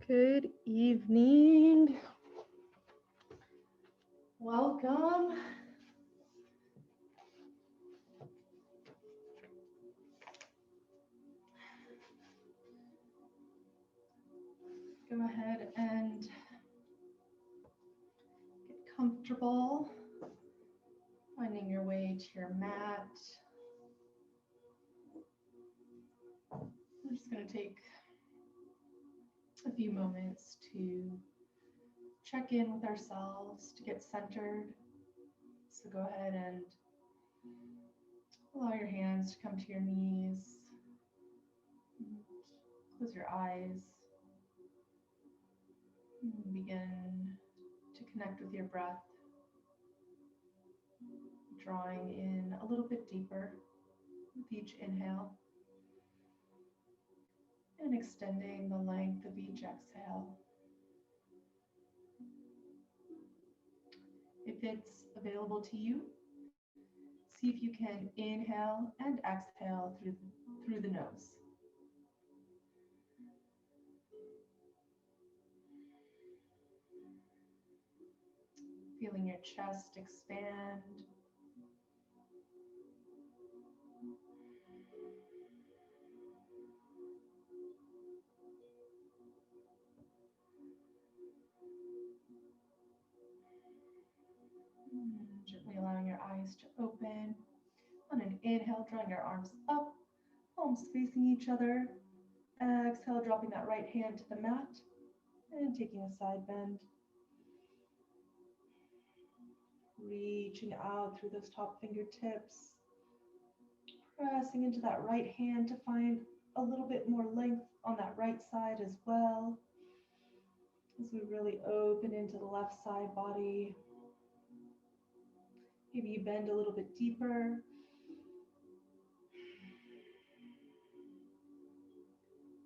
Good evening. Welcome. Go ahead and get comfortable, finding your way to your mat. We're just going to take a few moments to check in with ourselves, to get centered. So go ahead and allow your hands to come to your knees. Close your eyes. And begin to connect with your breath, drawing in a little bit deeper with each inhale and extending the length of each exhale. If it's available to you, see if you can inhale and exhale through the nose. Feeling your chest expand. Gently allowing your eyes to open. On an inhale, drawing your arms up, palms facing each other. Exhale, dropping that right hand to the mat and taking a side bend. Reaching out through those top fingertips. Pressing into that right hand to find a little bit more length on that right side as well. As we really open into the left side body. Maybe you bend a little bit deeper.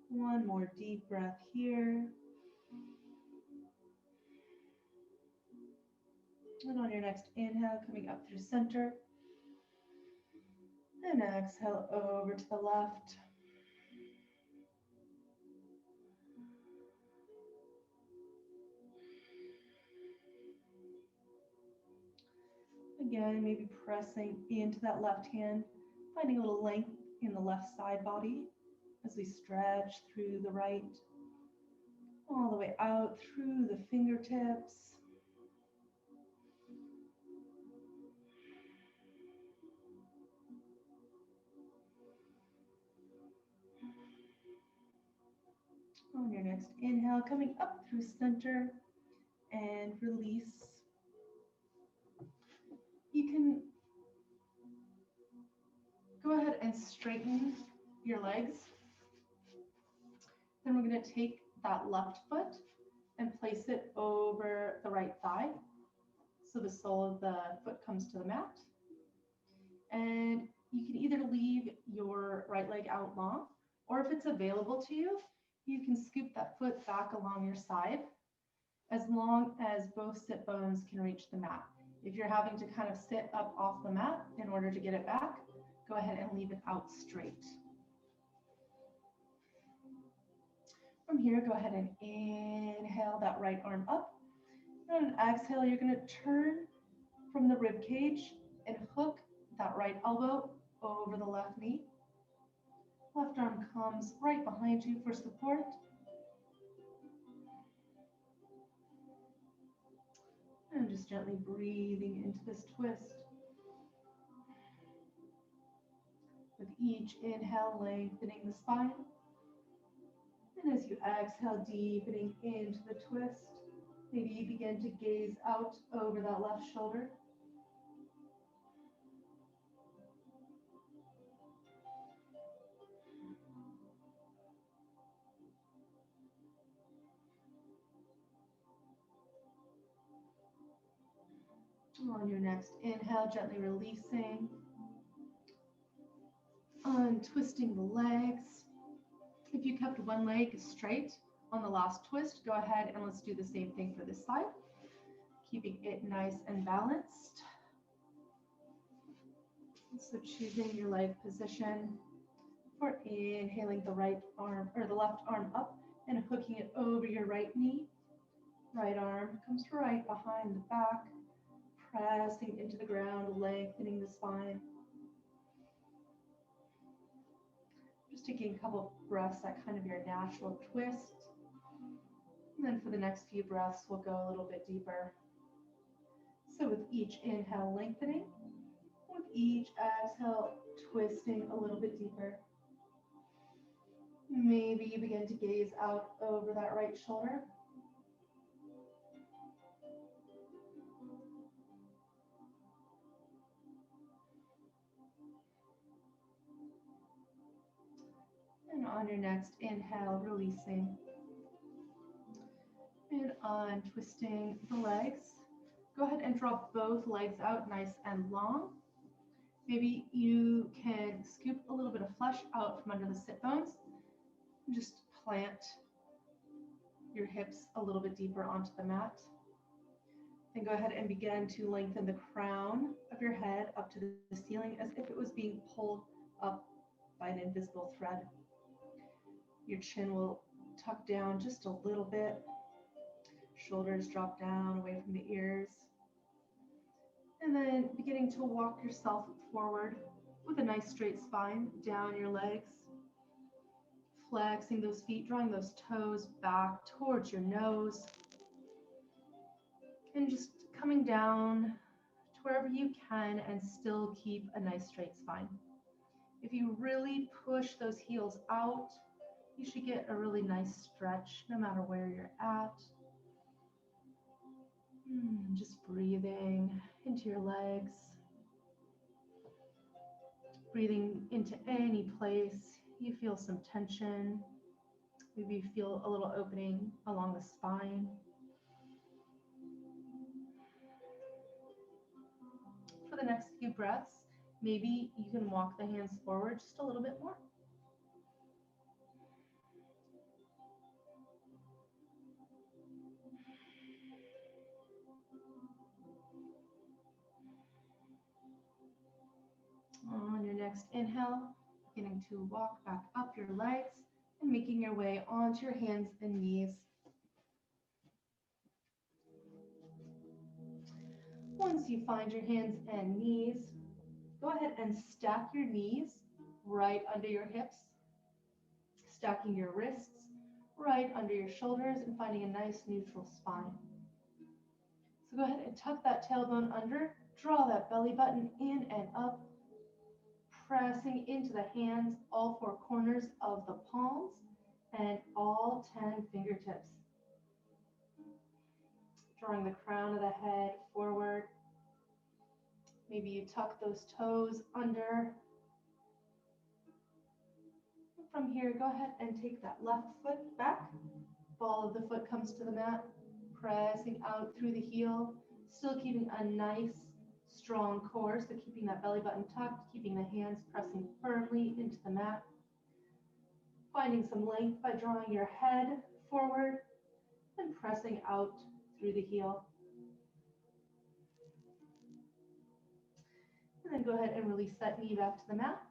One more deep breath here. And on your next inhale, coming up through center. And exhale over to the left. Again, maybe pressing into that left hand, finding a little length in the left side body as we stretch through the right, all the way out through the fingertips. On your next inhale, coming up through center and release. You can go ahead and straighten your legs. Then we're going to take that left foot and place it over the right thigh. So the sole of the foot comes to the mat. And you can either leave your right leg out long, or if it's available to you, you can scoop that foot back along your side as long as both sit bones can reach the mat. If you're having to kind of sit up off the mat in order to get it back, go ahead and leave it out straight. From here, go ahead and inhale that right arm up. And on exhale, you're going to turn from the rib cage and hook that right elbow over the left knee. Left arm comes right behind you for support. And just gently breathing into this twist. With each inhale, lengthening the spine. And as you exhale, deepening into the twist. Maybe you begin to gaze out over that left shoulder. On your next inhale, gently releasing. Untwisting the legs. If you kept one leg straight on the last twist, go ahead and let's do the same thing for this side. Keeping it nice and balanced. So choosing your leg position for inhaling the right arm or the left arm up and hooking it over your right knee. Right arm comes right behind the back, pressing into the ground, lengthening the spine. Just taking a couple breaths at kind of your natural twist. And then for the next few breaths, we'll go a little bit deeper. So with each inhale, lengthening. With each exhale, twisting a little bit deeper. Maybe you begin to gaze out over that right shoulder. And on your next inhale, releasing. And on twisting the legs, go ahead and draw both legs out nice and long. Maybe you can scoop a little bit of flesh out from under the sit bones. And just plant your hips a little bit deeper onto the mat. Then go ahead and begin to lengthen the crown of your head up to the ceiling as if it was being pulled up by an invisible thread. Your chin will tuck down just a little bit. Shoulders drop down away from the ears. And then beginning to walk yourself forward with a nice straight spine down your legs. Flexing those feet, drawing those toes back towards your nose. And just coming down to wherever you can and still keep a nice straight spine. If you really push those heels out, you should get a really nice stretch no matter where you're at. Just breathing into your legs. Breathing into any place you feel some tension. Maybe you feel a little opening along the spine. For the next few breaths, maybe you can walk the hands forward just a little bit more. On your next inhale, beginning to walk back up your legs and making your way onto your hands and knees. Once you find your hands and knees, go ahead and stack your knees right under your hips, stacking your wrists right under your shoulders and finding a nice neutral spine. So go ahead and tuck that tailbone under, draw that belly button in and up, pressing into the hands, all four corners of the palms and all 10 fingertips. Drawing the crown of the head forward. Maybe you tuck those toes under. From here, go ahead and take that left foot back. Ball of the foot comes to the mat, pressing out through the heel, still keeping a nice strong core, so keeping that belly button tucked, keeping the hands pressing firmly into the mat. Finding some length by drawing your head forward and pressing out through the heel. And then go ahead and release that knee back to the mat.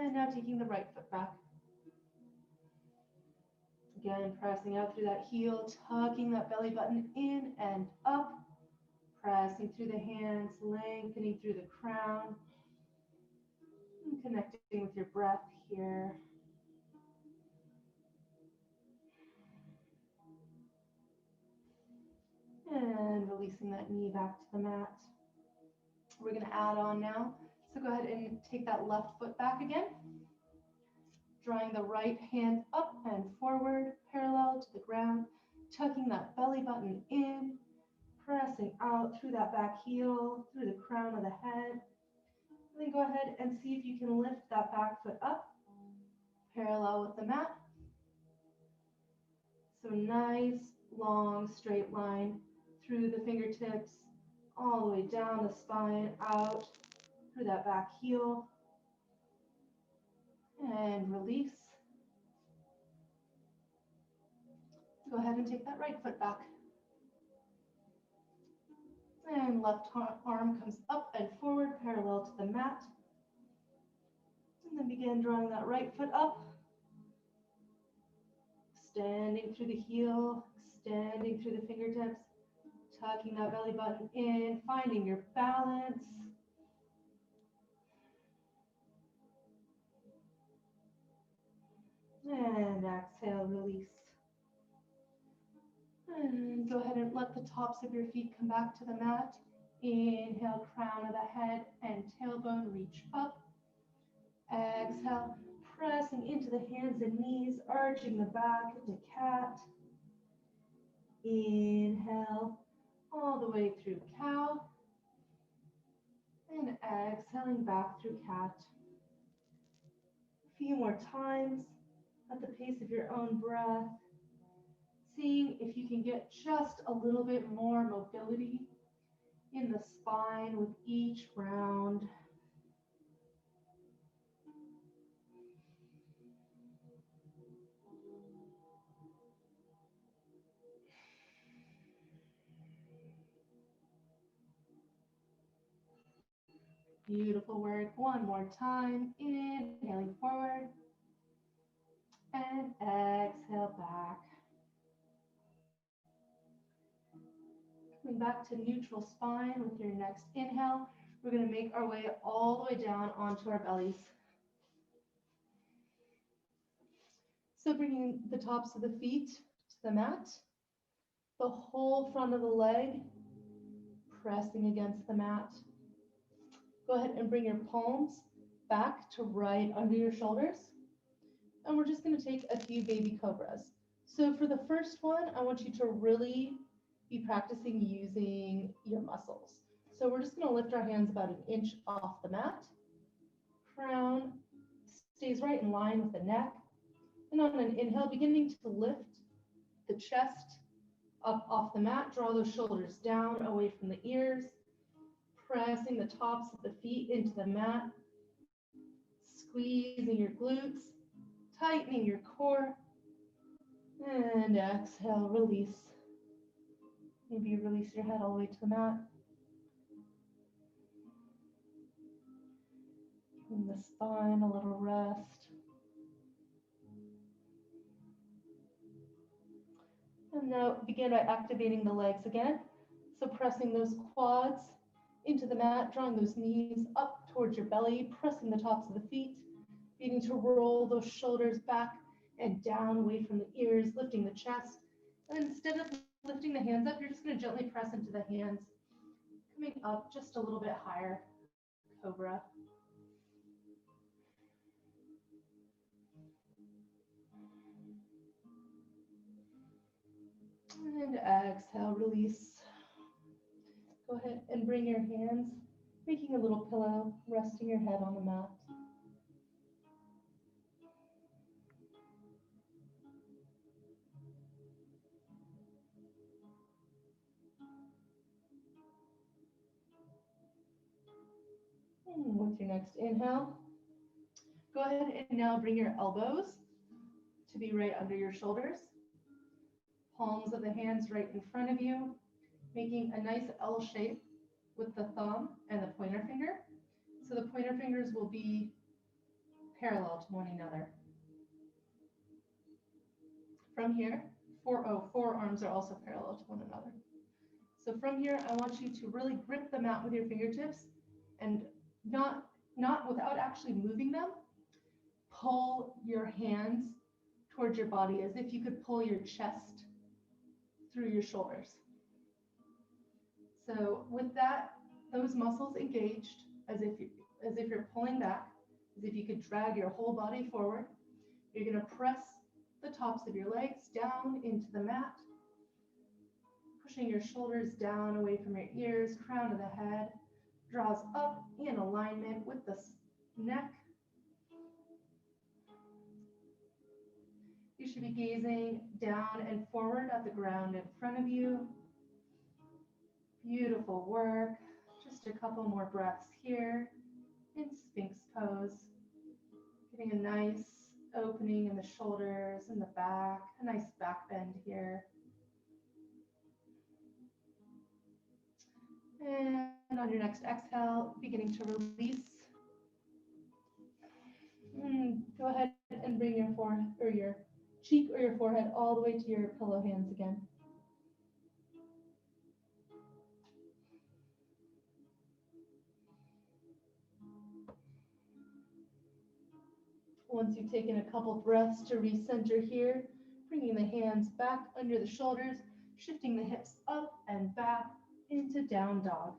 And now taking the right foot back. Again, pressing out through that heel, tucking that belly button in and up. Pressing through the hands, lengthening through the crown, and connecting with your breath here. And releasing that knee back to the mat. We're going to add on now. So go ahead and take that left foot back again. Drawing the right hand up and forward, parallel to the ground, tucking that belly button in. Pressing out through that back heel, through the crown of the head. And then go ahead and see if you can lift that back foot up, parallel with the mat. So nice, long, straight line through the fingertips, all the way down the spine, out through that back heel. And release. Go ahead and take that right foot back. And left arm comes up and forward, parallel to the mat. And then begin drawing that right foot up. extending through the heel, extending through the fingertips, tucking that belly button in, finding your balance. And exhale, release. And go ahead and let the tops of your feet come back to the mat. Inhale, crown of the head and tailbone reach up. Exhale, pressing into the hands and knees, arching the back into cat. Inhale, all the way through cow. And exhaling back through cat. A few more times at the pace of your own breath. Seeing if you can get just a little bit more mobility in the spine with each round. Beautiful work. One more time. Inhaling forward. And exhale back. Coming back to neutral spine with your next inhale. We're going to make our way all the way down onto our bellies. So bringing the tops of the feet to the mat. The whole front of the leg pressing against the mat. Go ahead and bring your palms back to right under your shoulders. And we're just going to take a few baby cobras. So for the first one, I want you to really be practicing using your muscles. So we're just going to lift our hands about an inch off the mat. Crown stays right in line with the neck. And on an inhale, beginning to lift the chest up off the mat. Draw those shoulders down away from the ears. Pressing the tops of the feet into the mat. Squeezing your glutes. Tightening your core. And exhale, release. Maybe release your head all the way to the mat. Giving the spine a little rest. And now begin by activating the legs again. So pressing those quads into the mat, drawing those knees up towards your belly, pressing the tops of the feet, beginning to roll those shoulders back and down away from the ears, lifting the chest. And instead of lifting the hands up, you're just going to gently press into the hands, coming up just a little bit higher, cobra. And exhale, release. Go ahead and bring your hands, making a little pillow, resting your head on the mat. And with your next inhale, go ahead and now bring your elbows to be right under your shoulders. Palms of the hands right in front of you, making a nice L shape with the thumb and the pointer finger. So the pointer fingers will be parallel to one another. From here, forearms are also parallel to one another. So from here, I want you to really grip the mat with your fingertips and not without actually moving them, pull your hands towards your body as if you could pull your chest through your shoulders. So with that, those muscles engaged as if you're pulling back, as if you could drag your whole body forward. You're going to press the tops of your legs down into the mat, pushing your shoulders down away from your ears, crown of the head, draws up in alignment with the neck. You should be gazing down and forward at the ground in front of you. Beautiful work. Just a couple more breaths here in Sphinx pose. Getting a nice opening in the shoulders and the back, a nice back bend here. And on your next exhale, beginning to release. Go ahead and bring your cheek or your forehead all the way to your pillow hands again. Once you've taken a couple breaths to recenter here, bringing the hands back under the shoulders, shifting the hips up and back into down dog.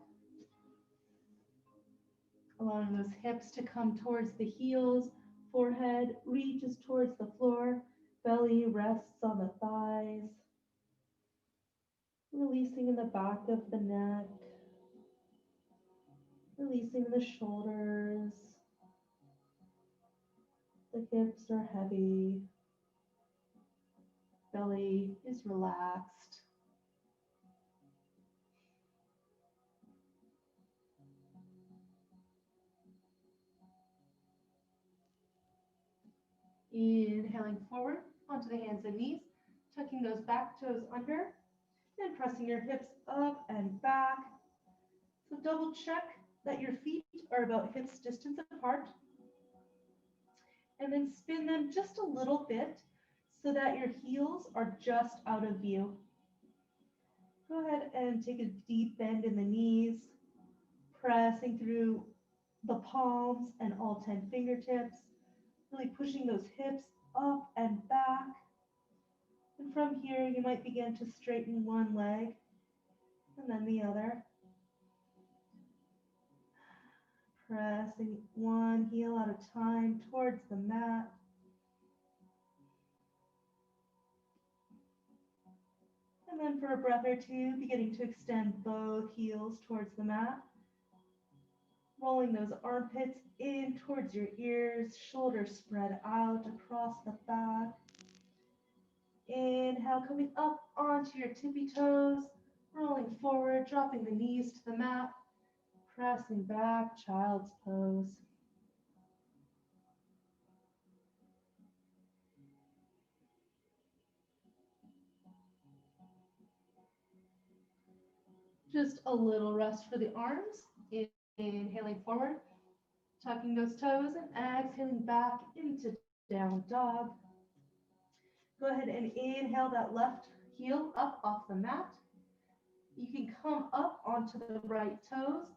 Allowing those hips to come towards the heels, forehead reaches towards the floor, belly rests on the thighs. Releasing in the back of the neck, releasing the shoulders. The hips are heavy, belly is relaxed. Inhaling forward onto the hands and knees, tucking those back toes under, and pressing your hips up and back. So double check that your feet are about hips distance apart. And then spin them just a little bit so that your heels are just out of view. Go ahead and take a deep bend in the knees, pressing through the palms and all 10 fingertips, really pushing those hips up and back. And from here, you might begin to straighten one leg and then the other. Pressing one heel at a time towards the mat. And then for a breath or two, beginning to extend both heels towards the mat. Rolling those armpits in towards your ears, shoulders spread out across the back. Inhale, coming up onto your tippy toes, rolling forward, dropping the knees to the mat, pressing back, child's pose. Just a little rest for the arms. Inhaling forward, tucking those toes, and exhaling back into down dog. Go ahead and inhale that left heel up off the mat. You can come up onto the right toes,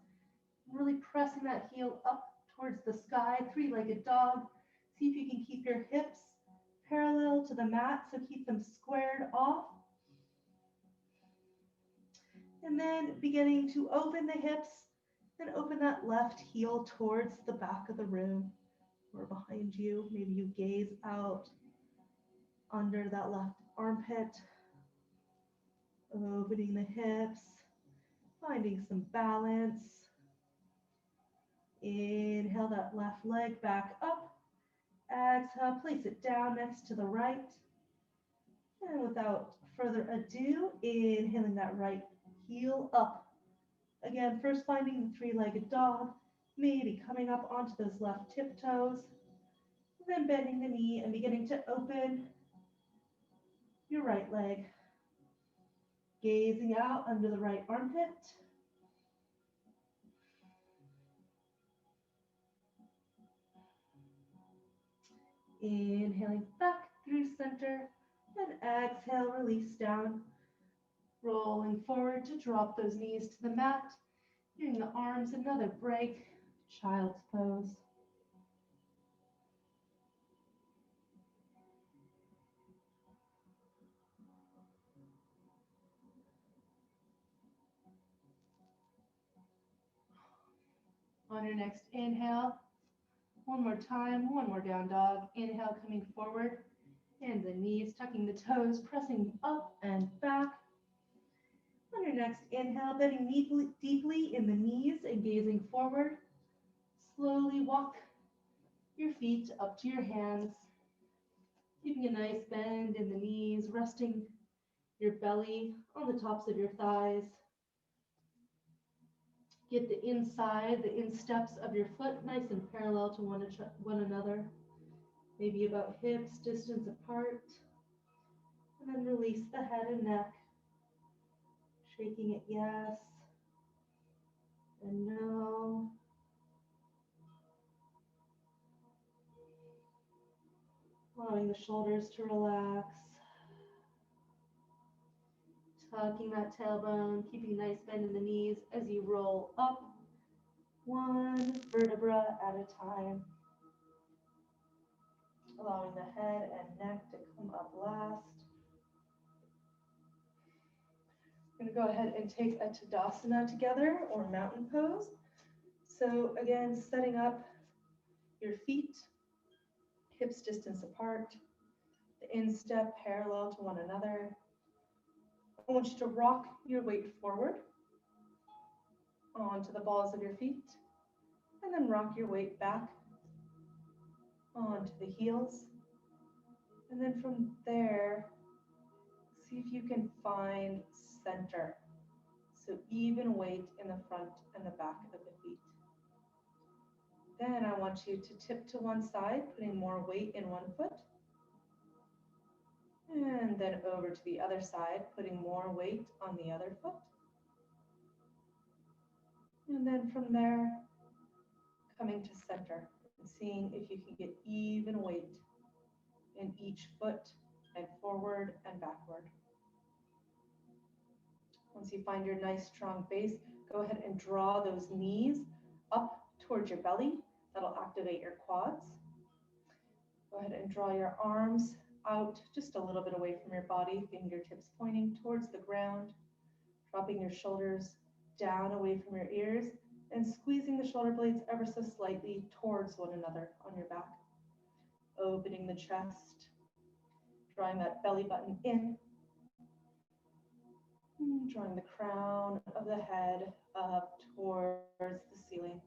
really pressing that heel up towards the sky, three-legged dog. See if you can keep your hips parallel to the mat, so keep them squared off. And then beginning to open the hips, then open that left heel towards the back of the room or behind you. Maybe you gaze out under that left armpit, opening the hips, finding some balance. Inhale that left leg back up. Exhale, place it down next to the right. And without further ado, inhaling that right heel up. Again, first finding the three-legged dog, maybe coming up onto those left tiptoes, then bending the knee and beginning to open your right leg. Gazing out under the right armpit. Inhaling back through center, and exhale, release down. Rolling forward to drop those knees to the mat. Giving the arms another break, child's pose. On your next inhale, one more time, one more down dog. Inhale, coming forward, and the knees, tucking the toes, pressing up and back. On your next inhale, bending deeply in the knees and gazing forward. Slowly walk your feet up to your hands, keeping a nice bend in the knees, resting your belly on the tops of your thighs. Get the inside, the insteps of your foot nice and parallel to one another, maybe about hips distance apart. And then release the head and neck, shaking it yes and no. Allowing the shoulders to relax. Tucking that tailbone, keeping a nice bend in the knees as you roll up one vertebra at a time. Allowing the head and neck to come up last. I'm going to go ahead and take a Tadasana together, or mountain pose. So again, setting up your feet, hips distance apart, the instep parallel to one another. I want you to rock your weight forward onto the balls of your feet, and then rock your weight back onto the heels. And then from there, see if you can find center. So even weight in the front and the back of the feet. Then I want you to tip to one side, putting more weight in one foot. And then over to the other side, putting more weight on the other foot. And then from there, coming to center and seeing if you can get even weight in each foot and forward and backward. Once you find your nice strong base, go ahead and draw those knees up towards your belly. That'll activate your quads. Go ahead and draw your arms out just a little bit away from your body, fingertips pointing towards the ground, dropping your shoulders down away from your ears, and squeezing the shoulder blades ever so slightly towards one another on your back. Opening the chest, drawing that belly button in, drawing the crown of the head up towards the ceiling.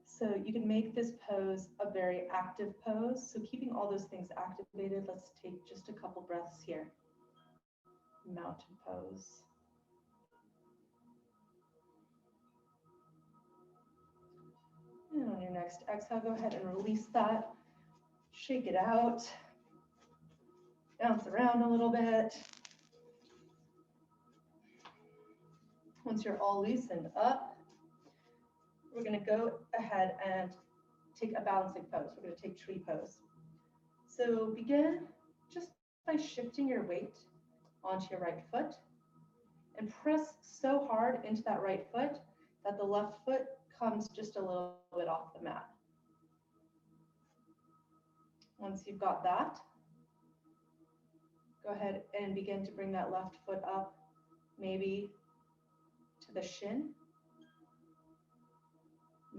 So you can make this pose a very active pose. So keeping all those things activated, let's take just a couple breaths here. Mountain pose. And on your next exhale, go ahead and release that. Shake it out. Bounce around a little bit. Once you're all loosened up, we're going to go ahead and take a balancing pose. We're going to take tree pose. So begin just by shifting your weight onto your right foot and press so hard into that right foot that the left foot comes just a little bit off the mat. Once you've got that, go ahead and begin to bring that left foot up, maybe to the shin.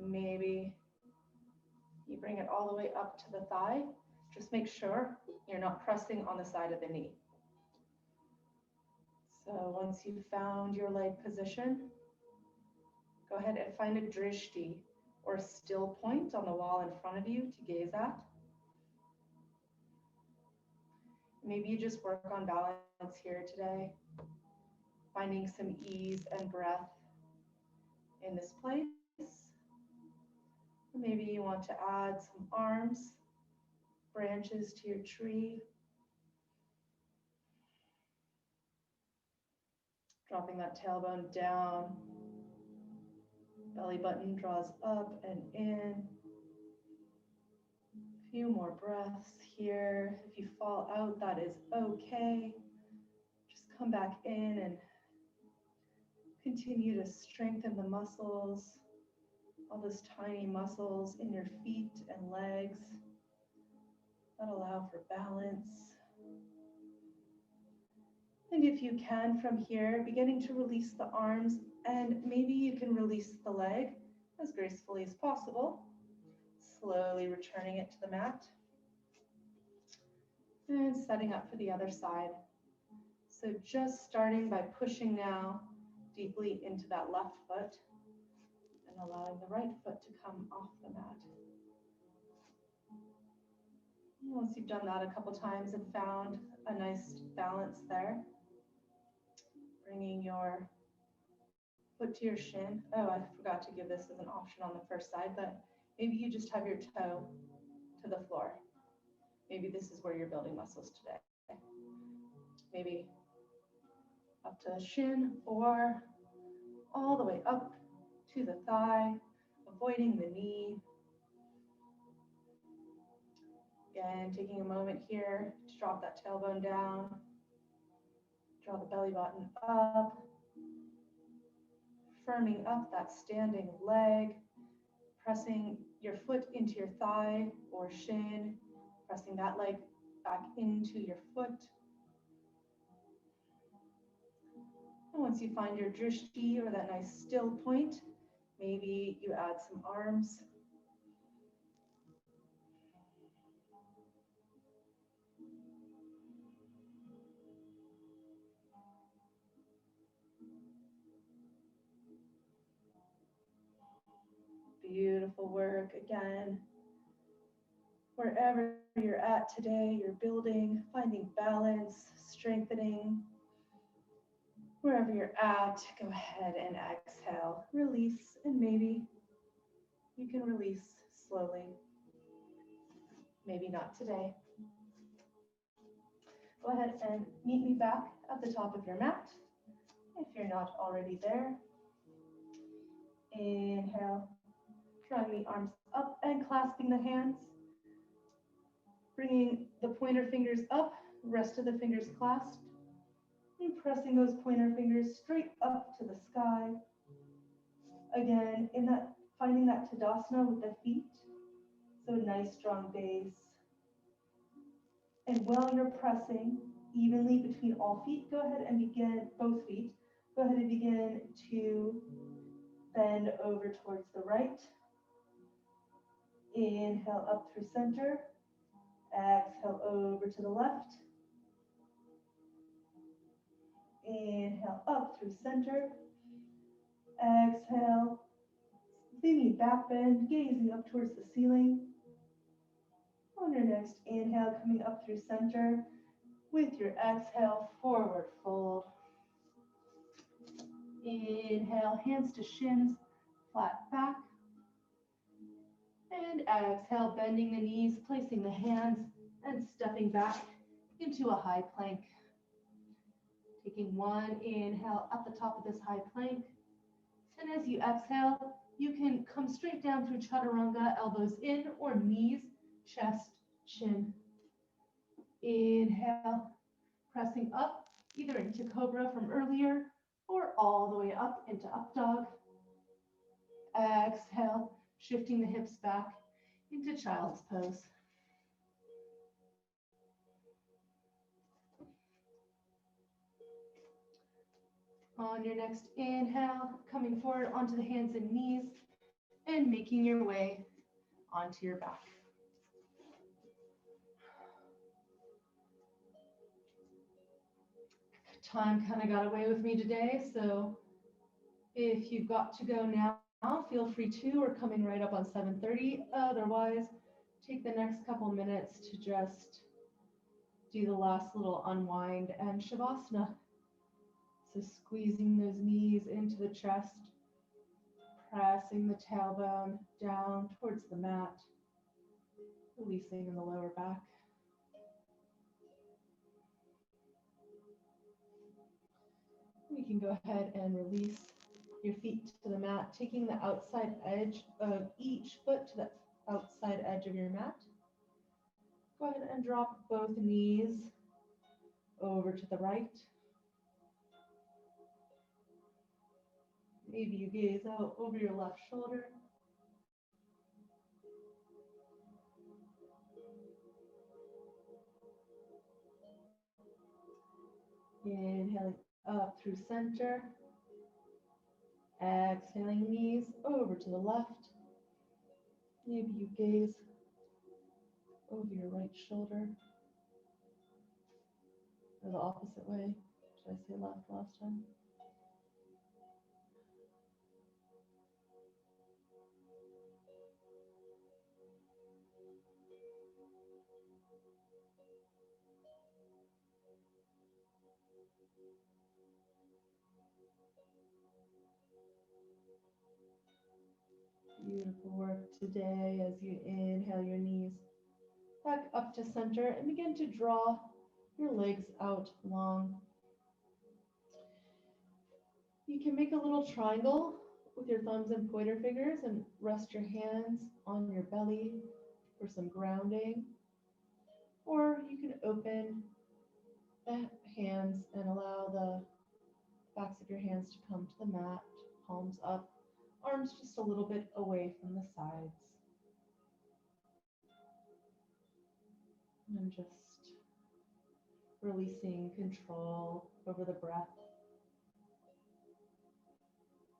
Maybe you bring it all the way up to the thigh. Just make sure you're not pressing on the side of the knee. So once you've found your leg position, go ahead and find a drishti, or a still point on the wall in front of you to gaze at. Maybe you just work on balance here today, finding some ease and breath in this place. Maybe you want to add some arms, branches to your tree. Dropping that tailbone down. Belly button draws up and in. A few more breaths here. If you fall out, that is okay. Just come back in and continue to strengthen the muscles. All those tiny muscles in your feet and legs that allow for balance. And if you can, from here, beginning to release the arms, and maybe you can release the leg as gracefully as possible, slowly returning it to the mat, and setting up for the other side. So just starting by pushing now deeply into that left foot, and allowing the right foot to come off the mat. Once you've done that a couple times and found a nice balance there, bringing your foot to your shin. Oh, I forgot to give this as an option on the first side, but maybe you just have your toe to the floor. Maybe this is where you're building muscles today. Maybe up to the shin, or all the way up to the thigh, avoiding the knee. Again, taking a moment here to drop that tailbone down, draw the belly button up, firming up that standing leg, pressing your foot into your thigh or shin, pressing that leg back into your foot. And once you find your drishti, or that nice still point, maybe you add some arms. Beautiful work again. Wherever you're at today, you're building, finding balance, strengthening. Wherever you're at, go ahead and exhale, release, and maybe you can release slowly. Maybe not today. Go ahead and meet me back at the top of your mat if you're not already there. Inhale, drawing the arms up and clasping the hands. Bringing the pointer fingers up, rest of the fingers clasped. And pressing those pointer fingers straight up to the sky. Again, finding that Tadasana with the feet. So a nice strong base. And while you're pressing evenly between all feet, go ahead and begin, both feet, go ahead and begin to bend over towards the right. Inhale up through center. Exhale over to the left. Inhale up through center. Exhale. Leaning back bend, gazing up towards the ceiling. On your next inhale, coming up through center. With your exhale, forward fold. Inhale, hands to shins, flat back. And exhale, bending the knees, placing the hands and stepping back into a high plank. Taking one inhale at the top of this high plank. And as you exhale, you can come straight down through chaturanga, elbows in or knees, chest, chin. Inhale, pressing up either into cobra from earlier or all the way up into up dog. Exhale, shifting the hips back into child's pose. On your next inhale, coming forward onto the hands and knees and making your way onto your back. Time kind of got away with me today, so if you've got to go now, feel free to, or coming right up on 7:30. Otherwise, take the next couple minutes to just do the last little unwind and shavasana. So squeezing those knees into the chest, pressing the tailbone down towards the mat, releasing in the lower back. You can go ahead and release your feet to the mat, taking the outside edge of each foot to the outside edge of your mat. Go ahead and drop both knees over to the right. Maybe you gaze out over your left shoulder. Inhaling up through center. Exhaling knees over to the left. Maybe you gaze over your right shoulder. Or the opposite way. Should I say left last time? Beautiful work today as you inhale your knees back up to center and begin to draw your legs out long. You can make a little triangle with your thumbs and pointer fingers and rest your hands on your belly for some grounding. Or you can open the hands and allow the backs of your hands to come to the mat, palms up, arms just a little bit away from the sides. And just releasing control over the breath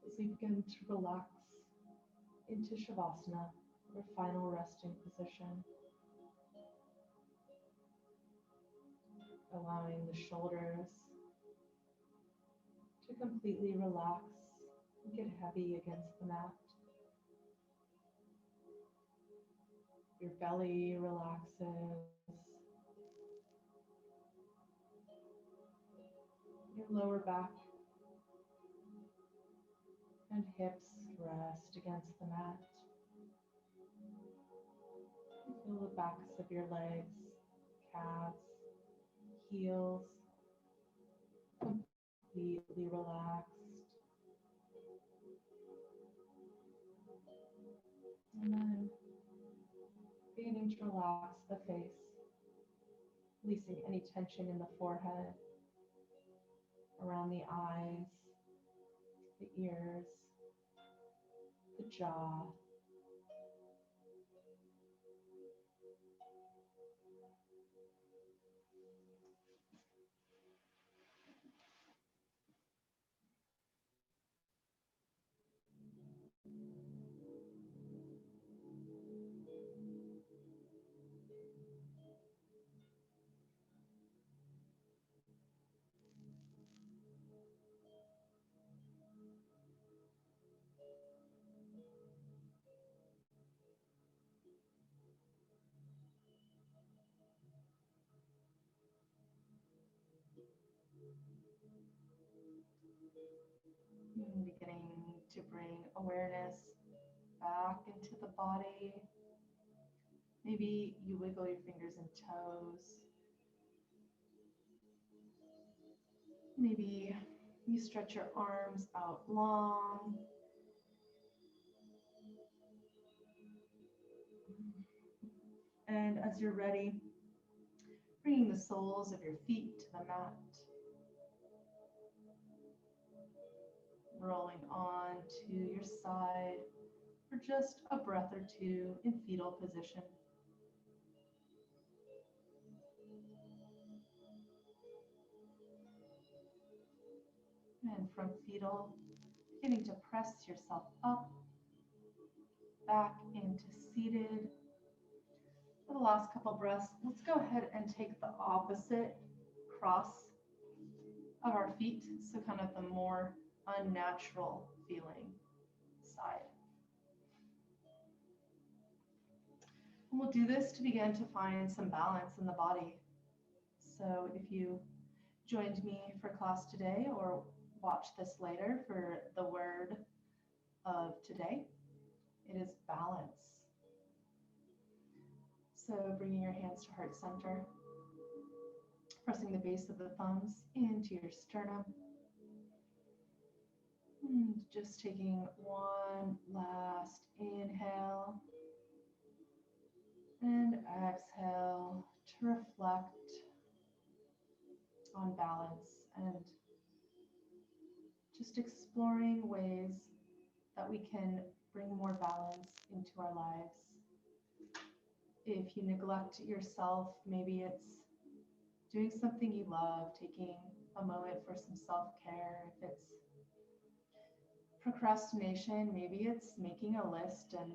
as we begin to relax into Shavasana, our final resting position. Allowing the shoulders to completely relax and get heavy against the mat. Your belly relaxes. Your lower back and hips rest against the mat. Feel the backs of your legs, calves, heels completely relaxed. And then beginning to relax the face, releasing any tension in the forehead, around the eyes, the ears, the jaw. And beginning to bring awareness back into the body. Maybe you wiggle your fingers and toes. Maybe you stretch your arms out long. And as you're ready, bringing the soles of your feet to the mat. Rolling on to your side for just a breath or two in fetal position. And from fetal, beginning to press yourself up, back into seated. For the last couple breaths, let's go ahead and take the opposite cross of our feet, so kind of the more unnatural feeling side. And we'll do this to begin to find some balance in the body. So if you joined me for class today or watch this later for the word of today, it is balance. So bringing your hands to heart center, pressing the base of the thumbs into your sternum. And just taking one last inhale and exhale to reflect on balance and just exploring ways that we can bring more balance into our lives. If you neglect yourself, maybe it's doing something you love, taking a moment for some self-care. If it's procrastination, maybe it's making a list and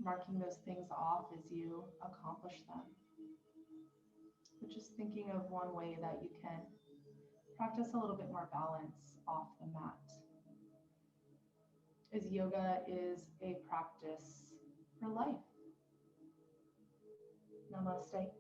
marking those things off as you accomplish them. But just thinking of one way that you can practice a little bit more balance off the mat. As yoga is a practice for life. Namaste.